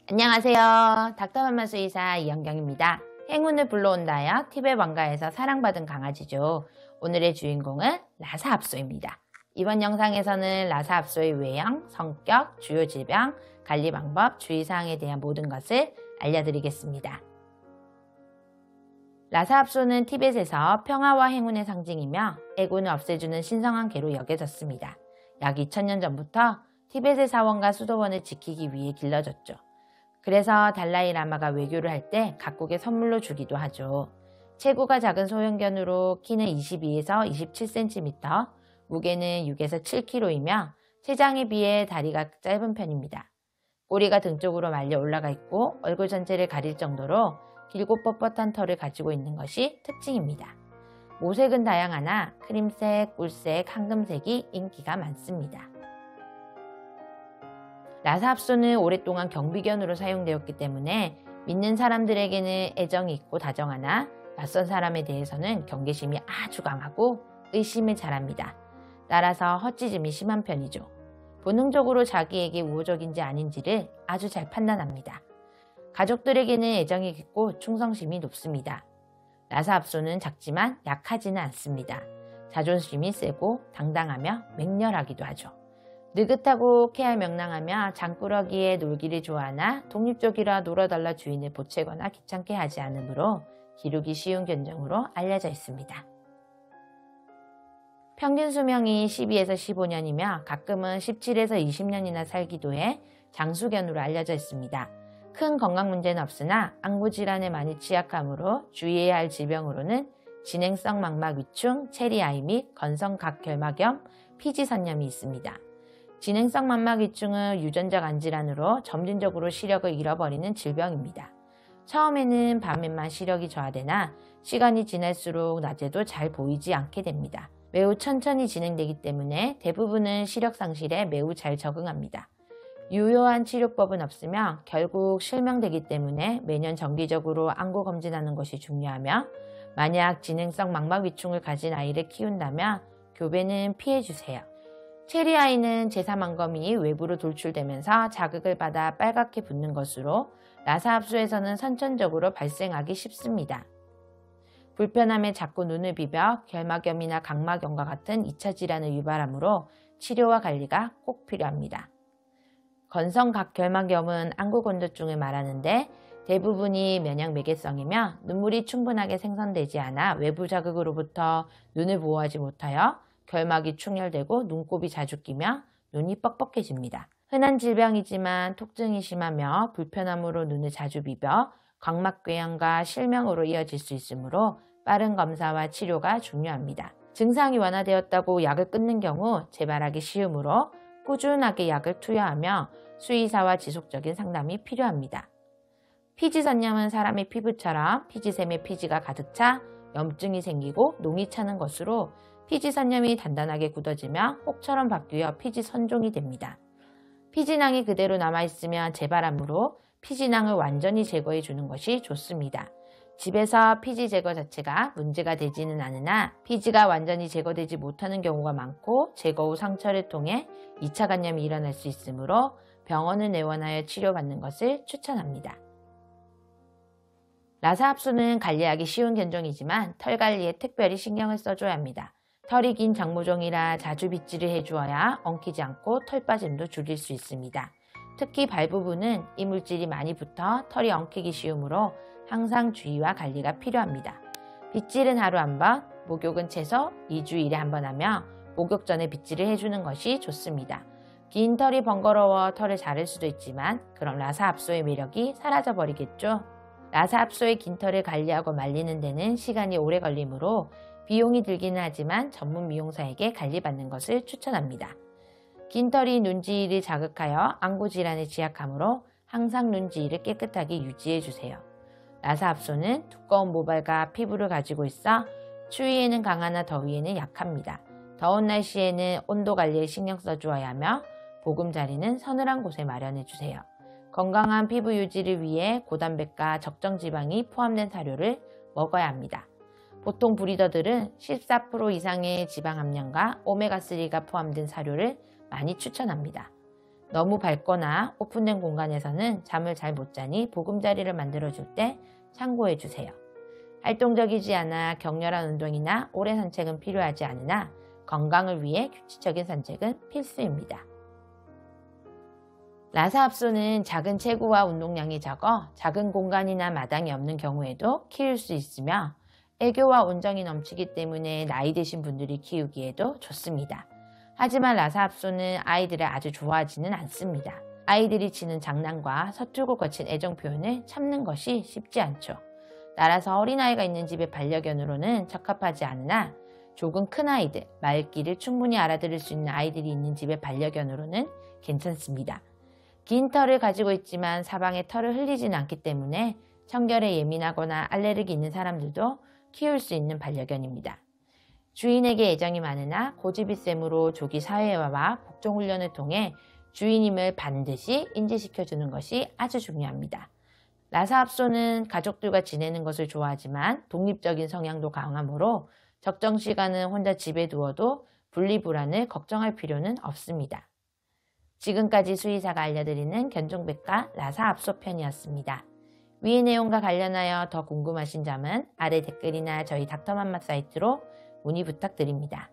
안녕하세요. 닥터맘마 수의사 이현경입니다. 행운을 불러온다여 티벳 왕가에서 사랑받은 강아지죠. 오늘의 주인공은 라사 압소입니다. 이번 영상에서는 라사 압소의 외형, 성격, 주요 질병, 관리 방법, 주의사항에 대한 모든 것을 알려드리겠습니다. 라사 압소는 티벳에서 평화와 행운의 상징이며 애군을 없애주는 신성한 개로 여겨졌습니다. 약 2000년 전부터 티벳의 사원과 수도원을 지키기 위해 길러졌죠. 그래서 달라이 라마가 외교를 할 때 각국에 선물로 주기도 하죠. 체구가 작은 소형견으로 키는 22에서 27cm, 무게는 6에서 7kg이며 체장에 비해 다리가 짧은 편입니다. 꼬리가 등 쪽으로 말려 올라가 있고 얼굴 전체를 가릴 정도로 길고 뻣뻣한 털을 가지고 있는 것이 특징입니다. 모색은 다양하나 크림색, 꿀색, 황금색이 인기가 많습니다. 라사 압소는 오랫동안 경비견으로 사용되었기 때문에 믿는 사람들에게는 애정이 있고 다정하나 낯선 사람에 대해서는 경계심이 아주 강하고 의심을 잘합니다. 따라서 헛짖음이 심한 편이죠. 본능적으로 자기에게 우호적인지 아닌지를 아주 잘 판단합니다. 가족들에게는 애정이 깊고 충성심이 높습니다. 라사 압소는 작지만 약하지는 않습니다. 자존심이 세고 당당하며 맹렬하기도 하죠. 느긋하고 쾌활명랑하며 장꾸러기에 놀기를 좋아하나 독립적이라 놀아달라 주인을 보채거나 귀찮게 하지 않으므로 기르기 쉬운 견종으로 알려져 있습니다. 평균 수명이 12에서 15년이며 가끔은 17에서 20년이나 살기도 해 장수견으로 알려져 있습니다. 큰 건강 문제는 없으나 안구질환에 많이 취약하므로 주의해야 할 질병으로는 진행성 망막 위충, 체리아이 및 건성각결막염, 피지선염이 있습니다. 진행성 망막 위충은 유전적 안질환으로 점진적으로 시력을 잃어버리는 질병입니다. 처음에는 밤에만 시력이 저하되나 시간이 지날수록 낮에도 잘 보이지 않게 됩니다. 매우 천천히 진행되기 때문에 대부분은 시력 상실에 매우 잘 적응합니다. 유효한 치료법은 없으며 결국 실명되기 때문에 매년 정기적으로 안구 검진하는 것이 중요하며 만약 진행성 망막 위충을 가진 아이를 키운다면 교배는 피해주세요. 체리아이는 제3안검이 외부로 돌출되면서 자극을 받아 빨갛게 붓는 것으로 라사 압소에서는 선천적으로 발생하기 쉽습니다. 불편함에 자꾸 눈을 비벼 결막염이나 각막염과 같은 2차 질환을 유발하므로 치료와 관리가 꼭 필요합니다. 건성각결막염은 안구건조증을 말하는데 대부분이 면역매개성이며 눈물이 충분하게 생성되지 않아 외부 자극으로부터 눈을 보호하지 못하여 결막이 충혈되고 눈곱이 자주 끼며 눈이 뻑뻑해집니다. 흔한 질병이지만 통증이 심하며 불편함으로 눈을 자주 비벼 각막궤양과 실명으로 이어질 수 있으므로 빠른 검사와 치료가 중요합니다. 증상이 완화되었다고 약을 끊는 경우 재발하기 쉬우므로 꾸준하게 약을 투여하며 수의사와 지속적인 상담이 필요합니다. 피지선염은 사람의 피부처럼 피지샘에 피지가 가득 차 염증이 생기고 농이 차는 것으로 피지선염이 단단하게 굳어지며 혹처럼 바뀌어 피지선종이 됩니다. 피지낭이 그대로 남아있으면 재발하므로 피지낭을 완전히 제거해 주는 것이 좋습니다. 집에서 피지 제거 자체가 문제가 되지는 않으나 피지가 완전히 제거되지 못하는 경우가 많고 제거 후 상처를 통해 2차 감염이 일어날 수 있으므로 병원을 내원하여 치료받는 것을 추천합니다. 라사 압소는 관리하기 쉬운 견종이지만 털 관리에 특별히 신경을 써줘야 합니다. 털이 긴 장모종이라 자주 빗질을 해주어야 엉키지 않고 털 빠짐도 줄일 수 있습니다. 특히 발 부분은 이물질이 많이 붙어 털이 엉키기 쉬우므로 항상 주의와 관리가 필요합니다. 빗질은 하루 한 번, 목욕은 최소 2주 1회 한 번 하며 목욕 전에 빗질을 해주는 것이 좋습니다. 긴 털이 번거로워 털을 자를 수도 있지만 그런 라사 압소의 매력이 사라져버리겠죠. 라사 압소의 긴 털을 관리하고 말리는 데는 시간이 오래 걸리므로 비용이 들기는 하지만 전문 미용사에게 관리받는 것을 추천합니다. 긴 털이 눈지위를 자극하여 안구 질환에 취약하므로 항상 눈지위를 깨끗하게 유지해주세요. 라사 압소는 두꺼운 모발과 피부를 가지고 있어 추위에는 강하나 더위에는 약합니다. 더운 날씨에는 온도 관리에 신경 써주어야 하며 보금자리는 서늘한 곳에 마련해주세요. 건강한 피부 유지를 위해 고단백과 적정 지방이 포함된 사료를 먹어야 합니다. 보통 브리더들은 14% 이상의 지방 함량과 오메가3가 포함된 사료를 많이 추천합니다. 너무 밝거나 오픈된 공간에서는 잠을 잘 못 자니 보금자리를 만들어줄 때 참고해 주세요. 활동적이지 않아 격렬한 운동이나 오래 산책은 필요하지 않으나 건강을 위해 규칙적인 산책은 필수입니다. 라사 합소는 작은 체구와 운동량이 적어 작은 공간이나 마당이 없는 경우에도 키울 수 있으며 애교와 온정이 넘치기 때문에 나이 드신 분들이 키우기에도 좋습니다. 하지만 라사 합소는 아이들을 아주 좋아하지는 않습니다. 아이들이 치는 장난과 서툴고 거친 애정 표현을 참는 것이 쉽지 않죠. 따라서 어린아이가 있는 집의 반려견으로는 적합하지 않으나 조금 큰 아이들, 말귀를 충분히 알아들을 수 있는 아이들이 있는 집의 반려견으로는 괜찮습니다. 긴 털을 가지고 있지만 사방에 털을 흘리지는 않기 때문에 청결에 예민하거나 알레르기 있는 사람들도 키울 수 있는 반려견입니다. 주인에게 애정이 많으나 고집이 세므로 조기 사회화와 복종훈련을 통해 주인임을 반드시 인지시켜주는 것이 아주 중요합니다. 라사 합소는 가족들과 지내는 것을 좋아하지만 독립적인 성향도 강하므로 적정 시간은 혼자 집에 두어도 분리불안을 걱정할 필요는 없습니다. 지금까지 수의사가 알려드리는 견종백과 라사 합소 편이었습니다. 위의 내용과 관련하여 더 궁금하신 점은 아래 댓글이나 저희 닥터맘마 사이트로 문의 부탁드립니다.